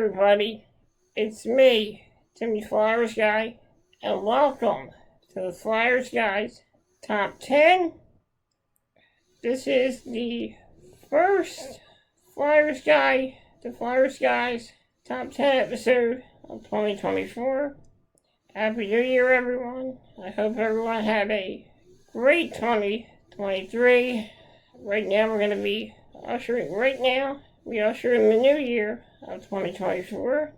everybody, it's me, Timmy Flyersguy, and welcome to the Flyersguys Top 10. This is the first Flyersguys Top 10 episode of 2024. Happy New Year, everyone. I hope everyone had a great 2023. Right now, we usher in the new year of 2024.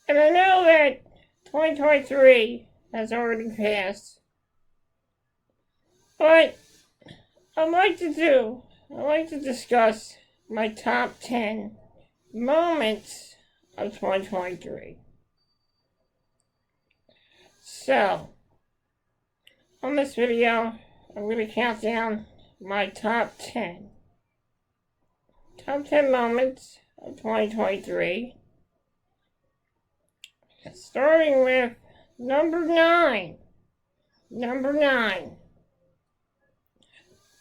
And I know that 2023 has already passed. But I'd like to discuss my top 10 moments of 2023. So, on this video, I'm going to count down my top 10 moments of 2023. Starting with number 9.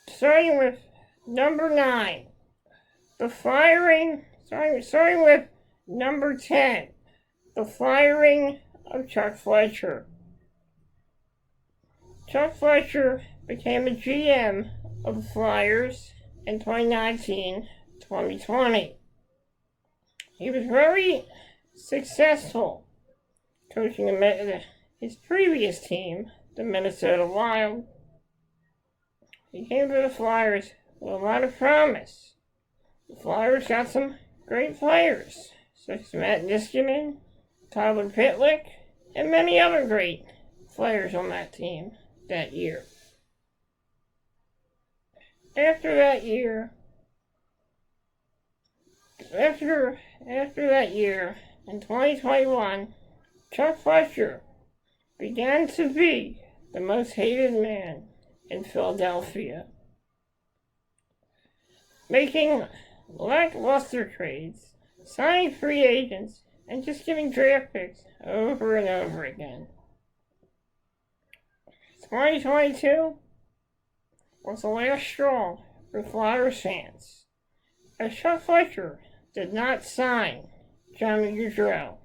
Starting with number 9. Starting with number 10. The firing of Chuck Fletcher. Chuck Fletcher became the GM of the Flyers in 2019-2020. He was very successful coaching his previous team, the Minnesota Wild. He came to the Flyers with a lot of promise. The Flyers got some great players, such as Matt Niskanen, Tyler Pitlick, and many other great players on that team that year. After that year, in 2021, Chuck Fletcher began to be the most hated man in Philadelphia, making lackluster trades, signing free agents, and just giving draft picks over and over again. 2022 was the last straw for Flyers fans, as Chuck Fletcher did not sign Johnny Gaudreau.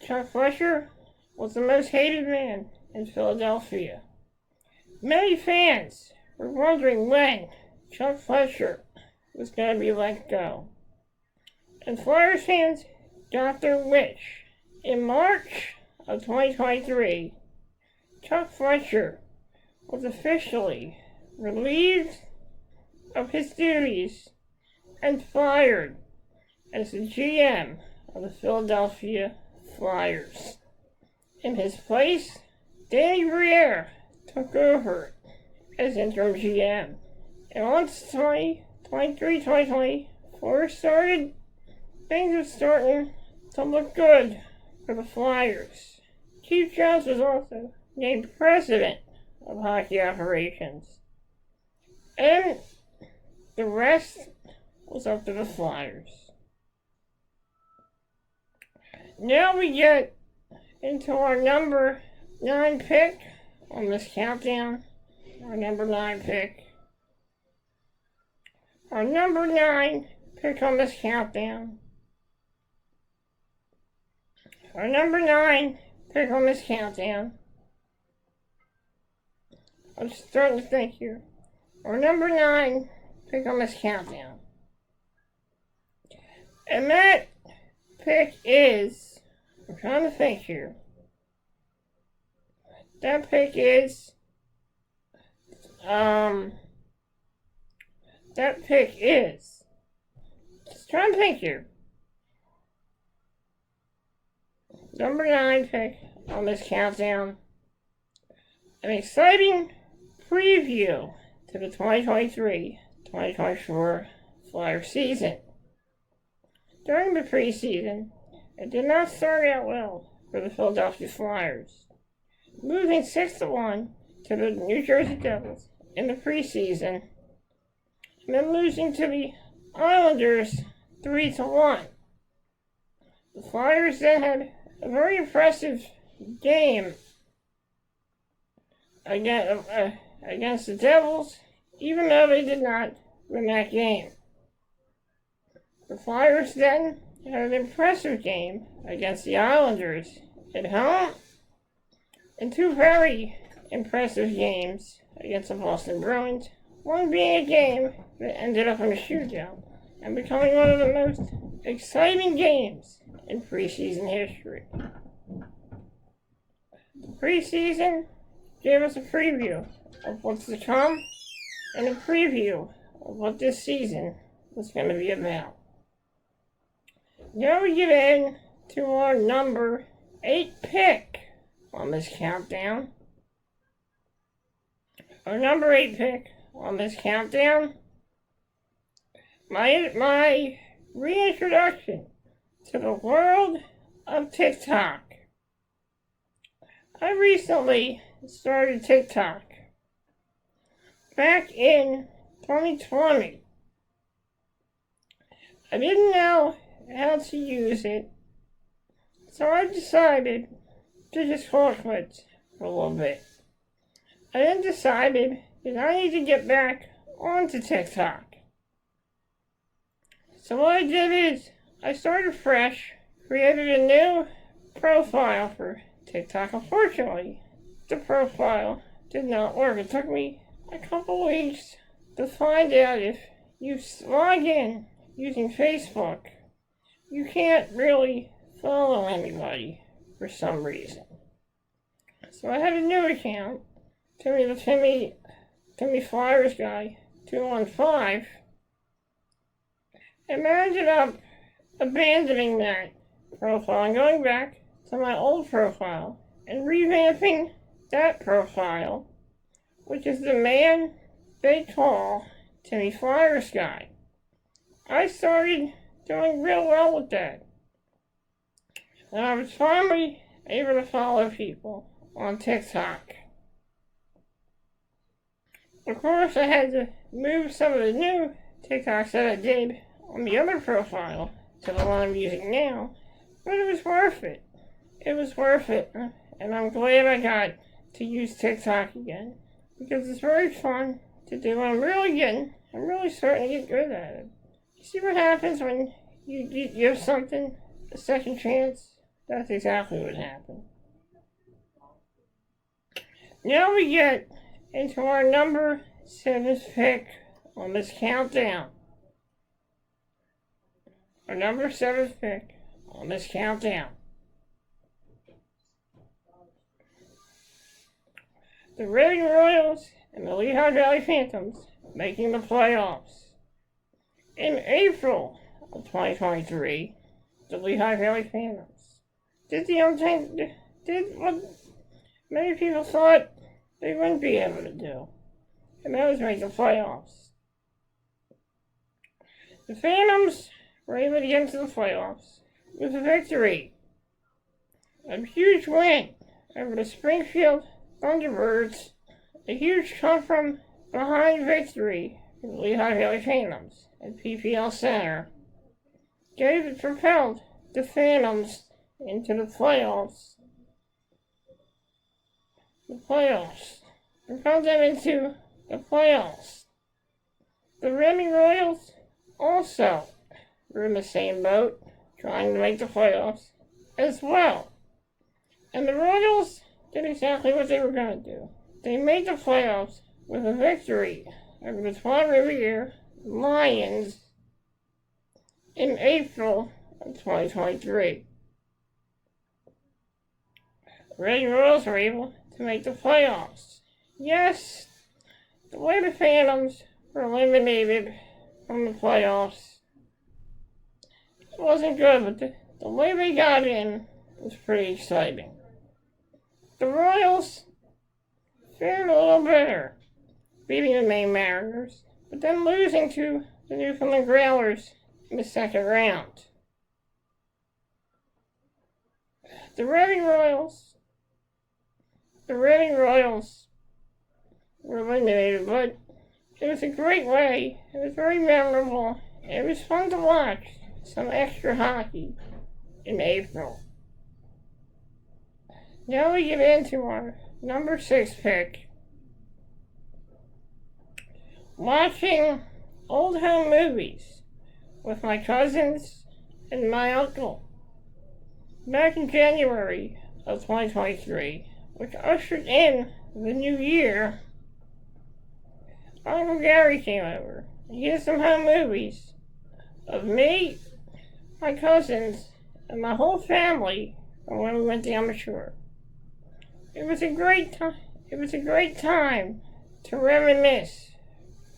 Chuck Fletcher was the most hated man in Philadelphia. Many fans were wondering when Chuck Fletcher was going to be let go. And Flyers fans got their wish. In March of 2023, Chuck Fletcher was officially relieved of his duties and fired as the GM of the Philadelphia Flyers. In his place, Danny Briere took over as interim GM. And once 2023-2024 started, things were starting to look good for the Flyers. Chief Jones was also named president of hockey operations. And the rest was up to the Flyers. Now we get into our number 9 pick on this countdown. Our number 9 pick on this countdown. I'm starting to think here. Our number 9 pick on this countdown. And that pick is, I'm trying to think here. That pick is, just trying to think here. Number 9 pick on this countdown. An exciting preview to the 2023-2024 Flyer season. During the preseason, it did not start out well for the Philadelphia Flyers, losing 6-1 to the New Jersey Devils in the preseason, and then losing to the Islanders 3-1. The Flyers then had a very impressive game against the Devils even though they did not win that game. The Flyers then had an impressive game against the Islanders at home, and two very impressive games against the Boston Bruins, one being a game that ended up in a shootout and becoming one of the most exciting games in preseason history. The preseason gave us a preview of what's to come and a preview of what this season was going to be about. Now we get in to our number 8 pick on this countdown. Our number 8 pick on this countdown, my reintroduction to the world of TikTok. I recently started TikTok back in 2020. I didn't know how to use it, so I decided to just hold quits for a little bit. I then decided that I need to get back onto TikTok. So what I did is I started fresh, created a new profile for TikTok. Unfortunately, the profile did not work. It took me a couple weeks to find out if you log in using Facebook, you can't really follow anybody for some reason. So I had a new account, Timmy Flyersguys 215, and I ended up abandoning that profile and going back to my old profile and revamping that profile, which is the man they call Timmy Flyersguys. I started doing real well with that, and I was finally able to follow people on TikTok. Of course, I had to move some of the new TikToks that I did on the other profile to the one I'm using now, but it was worth it. It was worth it, and I'm glad I got to use TikTok again, because it's very fun to do, and I'm really starting to get good at it. You see what happens when you give something a second chance? That's exactly what happened. Now we get into our number 7 pick on this countdown. Our number 7 pick on this countdown. The Reading Royals and the Lehigh Valley Phantoms making the playoffs. In April of 2023, the Lehigh Valley Phantoms did what many people thought they wouldn't be able to do, and that was make the playoffs. The Phantoms were able to get into the playoffs with a victory, a huge win over the Springfield Thunderbirds, a huge come from behind victory for the Lehigh Valley Phantoms at PPL Center propelled the Phantoms into the playoffs. Propelled them into the playoffs. The Reading Royals also were in the same boat, trying to make the playoffs as well. And the Royals did exactly what they were going to do. They made the playoffs with a victory over the Trois Rivières Lions in April of 2023. The Reading Royals were able to make the playoffs. Yes, the way the Phantoms were eliminated from the playoffs, it wasn't good, but the way they got in was pretty exciting. The Royals fared a little better, beating the Maine Mariners, but then losing to the Newfoundland Growlers in the second round. The Reading Royals were eliminated, but it was a great way. It was very memorable. It was fun to watch some extra hockey in April. Now we get into our number 6 pick watching old home movies with my cousins and my uncle. Back in January of 2023, which ushered in the new year, Uncle Gary came over. He had some home movies of me, my cousins, and my whole family from when we went down the shore. It was a great time. It was a great time to reminisce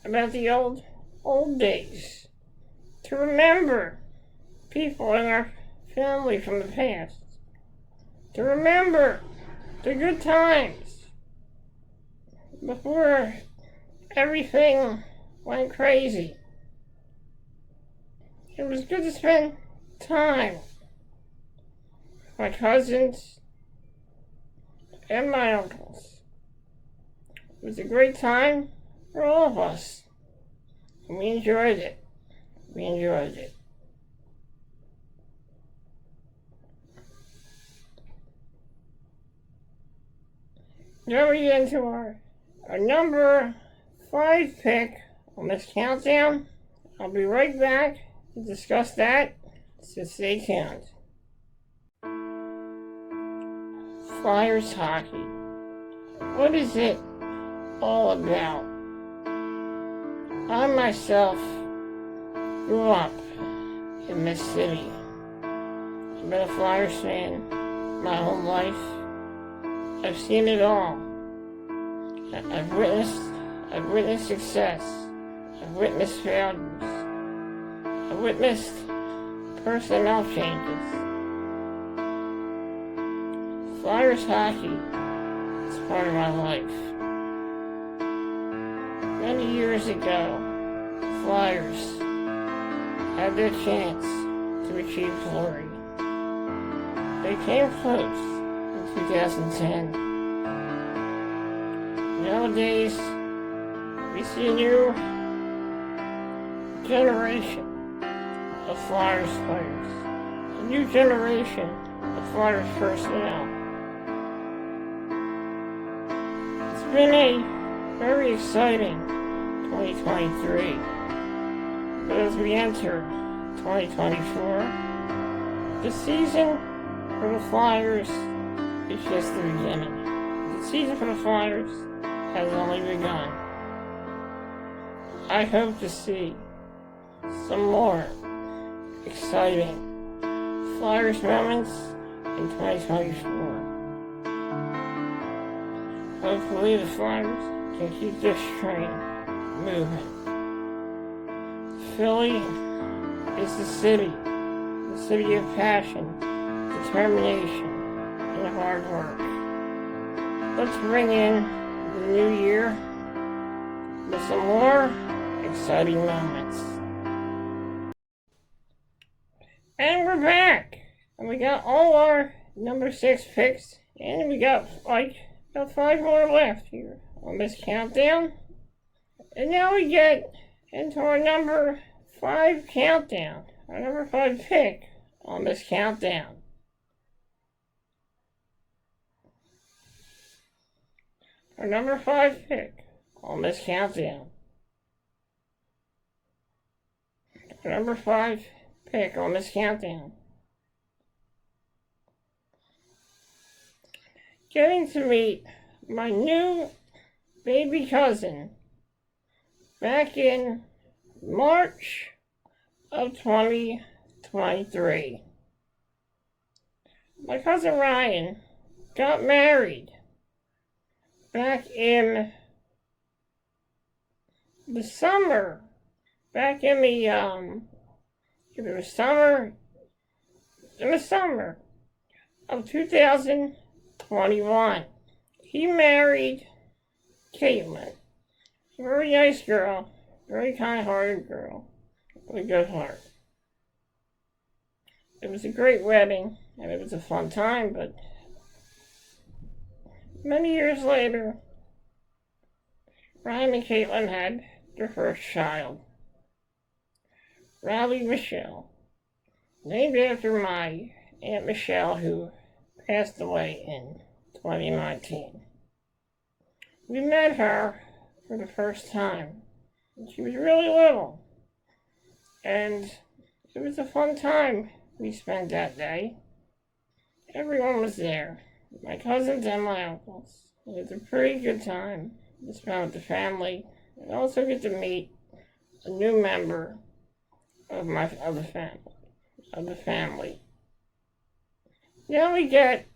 about the old days, to remember people in our family from the past, to remember the good times before everything went crazy. It was good to spend time with my cousins and my uncles. It was a great time for all of us. And we enjoyed it. We enjoyed it. Now we get into our number 5 pick on this countdown. I'll be right back to discuss that, so stay tuned. Flyers hockey. What is it all about? I myself grew up in this city. I've been a Flyers fan my whole life. I've seen it all. I've witnessed success. I've witnessed failures. I've witnessed personnel changes. Flyers hockey is part of my life. Many years ago, Flyers had their chance to achieve glory. They came close in 2010. Nowadays, we see a new generation of Flyers players, a new generation of Flyers personnel. It's been a very exciting 2023, but as we enter 2024, the season for the Flyers is just the beginning. The season for the Flyers has only begun. I hope to see some more exciting Flyers moments in 2024. Hopefully the Flyers can keep this train moving. Philly is the city of passion, determination, and hard work. Let's bring in the new year with some more exciting moments. And we're back! And we got all our number 6 picks, and we got about 5 more left here on this countdown. And now we get into our number 5 countdown, our number 5 pick on this countdown. Our number 5 pick on this countdown. Our number 5 pick on this countdown. Getting to meet my new baby cousin back in March of 2023. My cousin Ryan got married back in the summer, in the summer of 2021. He married Caitlin, a very nice girl, very kind-hearted girl, with a good heart. It was a great wedding, and it was a fun time, but many years later, Ryan and Caitlin had their first child, Riley Michelle, named after my Aunt Michelle, who passed away in 2019. We met her for the first time She was really little. And it was a fun time we spent that day. Everyone was there. My cousins and my uncles. It was a pretty good time to spend with the family. And also get to meet a new member of the family. Then we get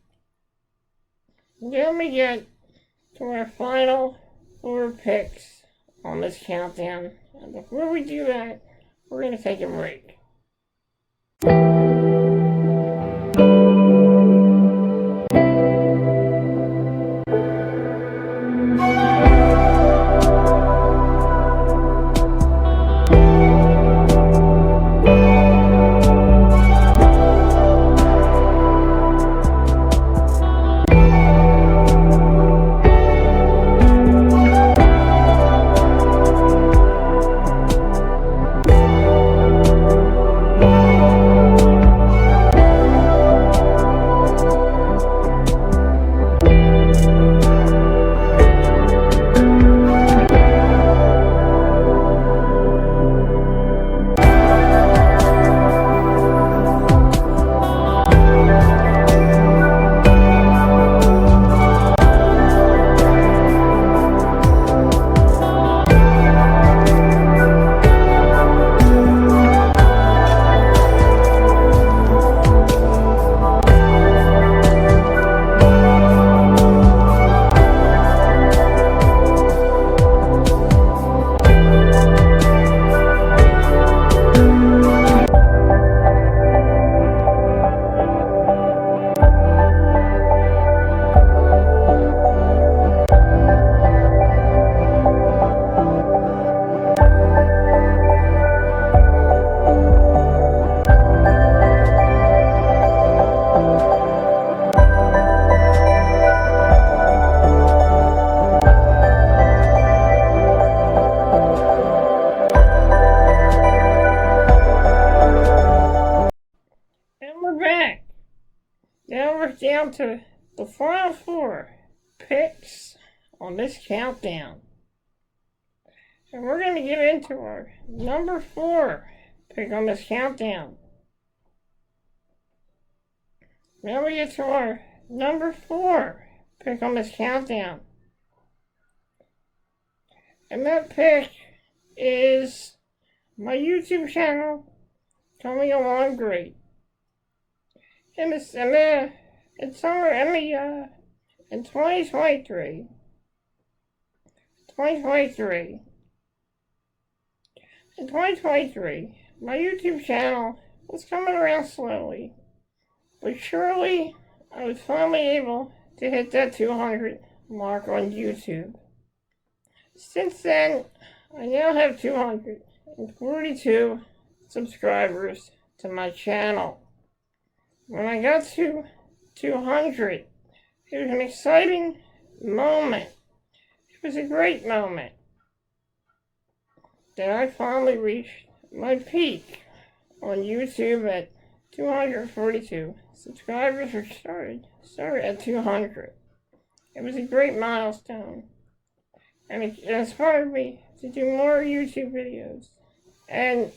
to our final 4 picks on this countdown. And before we do that, we're going to take a break. Now we're down to the final 4 picks on this countdown. And we're going to get into our number 4 pick on this countdown. Now we get to our number 4 pick on this countdown. And that pick is my YouTube channel coming along great. In 2023, my YouTube channel was coming around slowly, but surely I was finally able to hit that 200 mark on YouTube. Since then, I now have 242 subscribers to my channel. When I got to 200, it was an exciting moment. It was a great moment that I finally reached my peak on YouTube at 242 subscribers, or started at 200. It was a great milestone, and it inspired me to do more YouTube videos and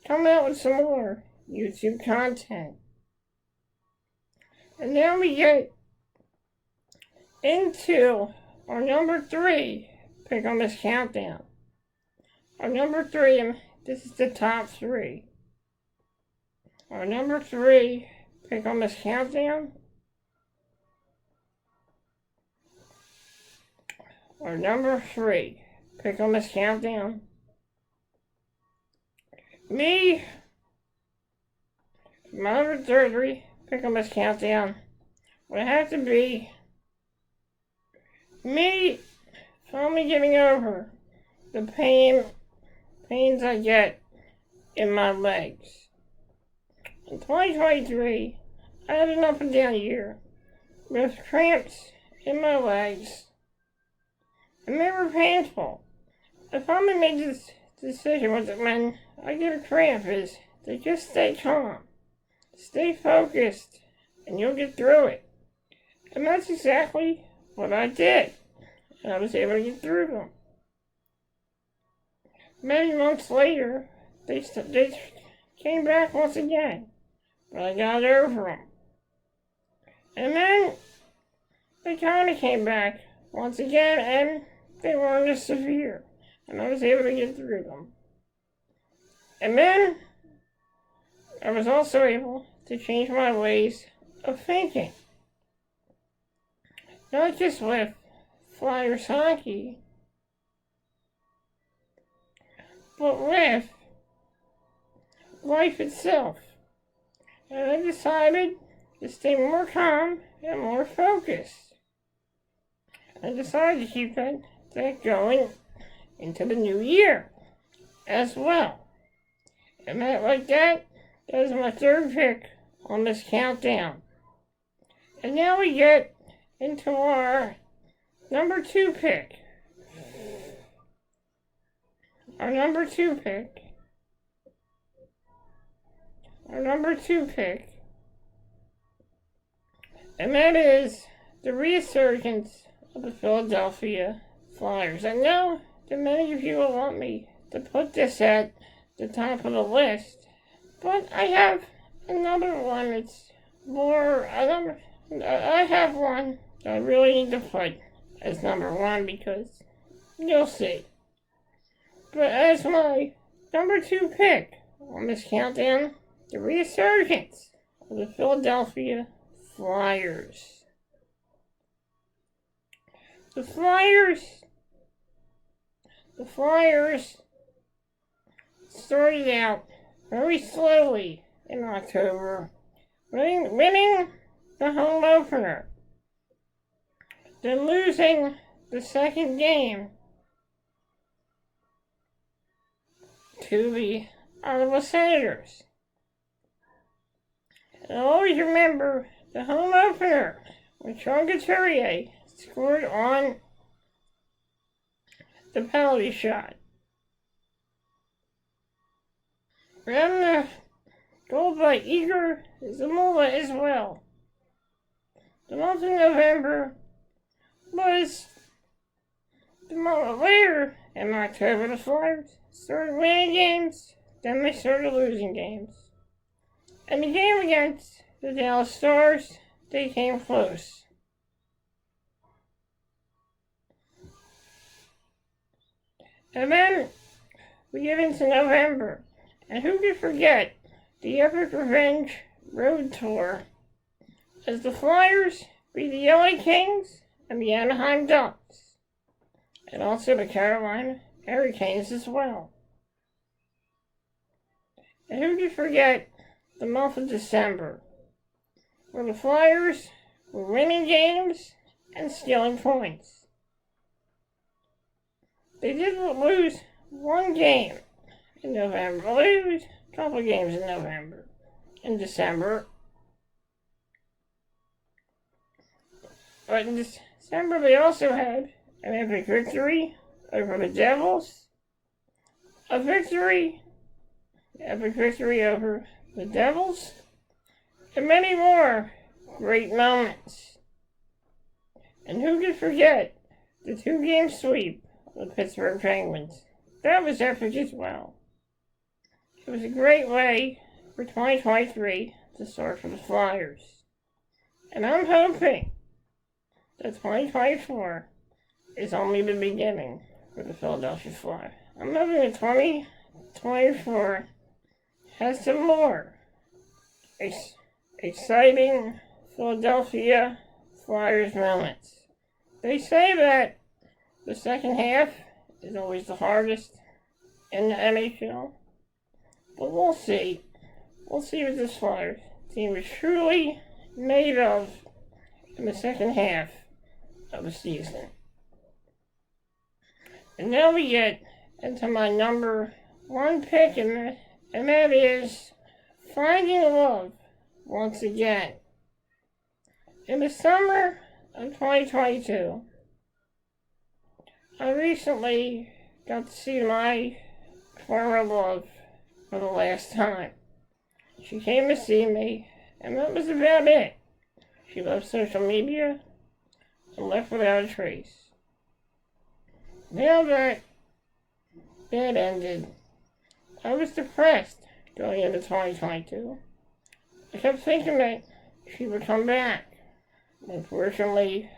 come out with some more YouTube content. And now we get into our number 3 pick on this countdown. Our number 3, and this is the top 3. Our number 3 pick on this countdown. Our number 3 pick on this countdown. My number 3 pick on this countdown would have to be me finally getting over the pains I get in my legs. In 2023, I had an up and down year with cramps in my legs, and they were painful. I finally made this decision when I get a cramp is to just stay calm. Stay focused, and you'll get through it. And that's exactly what I did. And I was able to get through them. Many months later, they came back once again, but I got over them. And then they kind of came back once again, and they weren't as severe, and I was able to get through them. And then I was also able to change my ways of thinking. Not just with Flyers hockey, but with life itself. And I decided to stay more calm and more focused. I decided to keep that going into the new year as well. And that is my third pick on this countdown. And now we get into our number 2 pick. Our number 2 pick. And that is the resurgence of the Philadelphia Flyers. I know that many of you will want me to put this at the top of the list, but I have another one that's more, I have one that I really need to put as number 1 because you'll see. But as my number 2 pick on this countdown, the resurgence of the Philadelphia Flyers. The Flyers started out very slowly in October, winning the home opener, then losing the second game to the Ottawa Senators. And I always remember the home opener when Sean Couturier scored on the penalty shot. And the goal by Igor Zamula as well. The month of November was the month later in October. The Flyers started winning games, then they started losing games. And the game against the Dallas Stars, they came close. And then we get into November, and who could forget the Epic Revenge Road Tour as the Flyers beat the LA Kings and the Anaheim Ducks, and also the Carolina Hurricanes as well. And who could forget the month of December, where the Flyers were winning games and stealing points. They did lose one game in November, lose a couple games in November. In December, but in December they also had an epic victory over the Devils, epic victory over the Devils, and many more great moments. And who could forget the 2-game sweep of the Pittsburgh Penguins? That was epic as well. It was a great way for 2023 to start for the Flyers. And I'm hoping that 2024 is only the beginning for the Philadelphia Flyers. I'm hoping that 2024 has some more exciting Philadelphia Flyers moments. They say that the second half is always the hardest in the NHL, but we'll see. We'll see what this Flyers team is truly made of in the second half of the season. And now we get into my number 1 pick, and that is Finding Love once again. In the summer of 2022, I recently got to see my former love for the last time. She came to see me, and that was about it. She left social media and left without a trace. Now that that ended, I was depressed going into 2022. I kept thinking that she would come back. Unfortunately,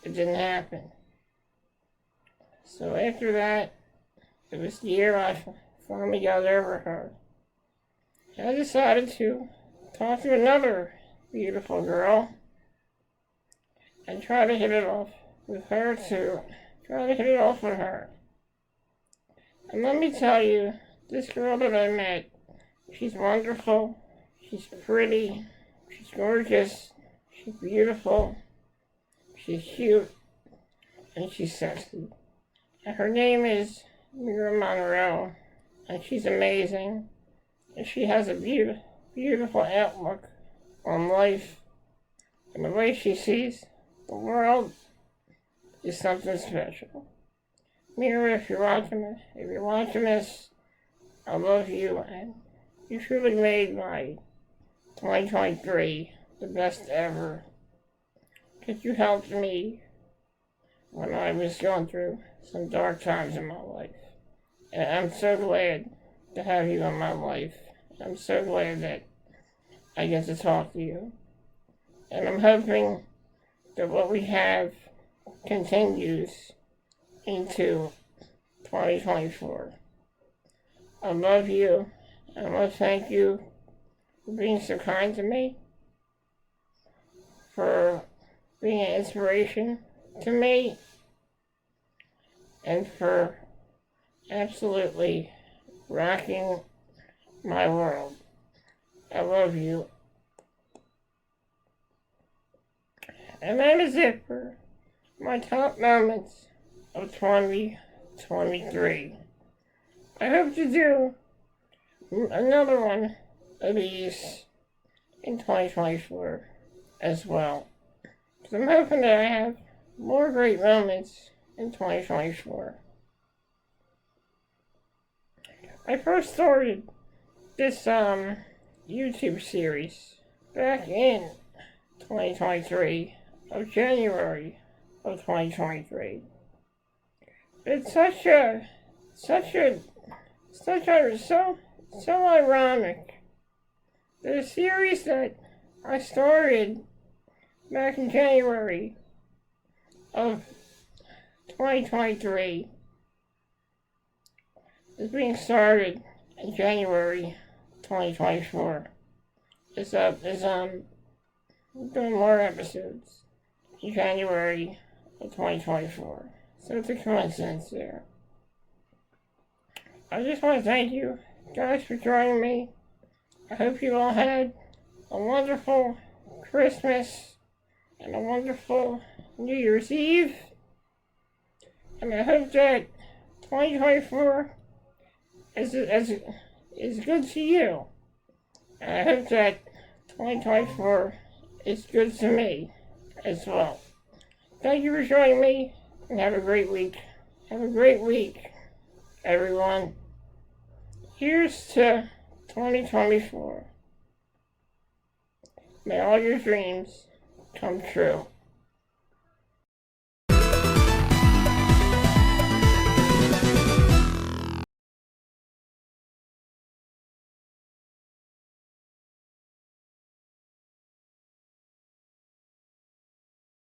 it didn't happen. So after that, it was the year I finally got over her. And I decided to talk to another beautiful girl and try to hit it off with her too. Try to hit it off with her. And let me tell you, this girl that I met, she's wonderful, she's pretty, she's gorgeous, she's beautiful, she's cute, and she's sexy. And her name is Mira Monroe, and she's amazing, and she has a beautiful outlook on life, and the way she sees the world is something special. Mira, if you're watching this, I love you, and you truly made my 2023 the best ever. Because you helped me when I was going through some dark times in my life. And I'm so glad to have you in my life. I'm so glad that I get to talk to you. And I'm hoping that what we have continues into 2024. I love you. I want to thank you for being so kind to me, for being an inspiration to me, and for absolutely rocking my world. I love you. And that is it for my top moments of 2023. I hope to do another one of these in 2024 as well. So I'm hoping that I have more great moments in 2024. I first started this YouTube series back in 2023 of January of 2023. It's so ironic. The series that I started back in January of 2023 is being started in January 2024. Is doing more episodes in January of 2024. So it's a coincidence there. I just want to thank you guys for joining me. I hope you all had a wonderful Christmas and a wonderful New Year's Eve. And I hope that 2024 is good to you. And I hope that 2024 is good to me as well. Thank you for joining me, and have a great week. Have a great week, everyone. Here's to 2024. May all your dreams come true.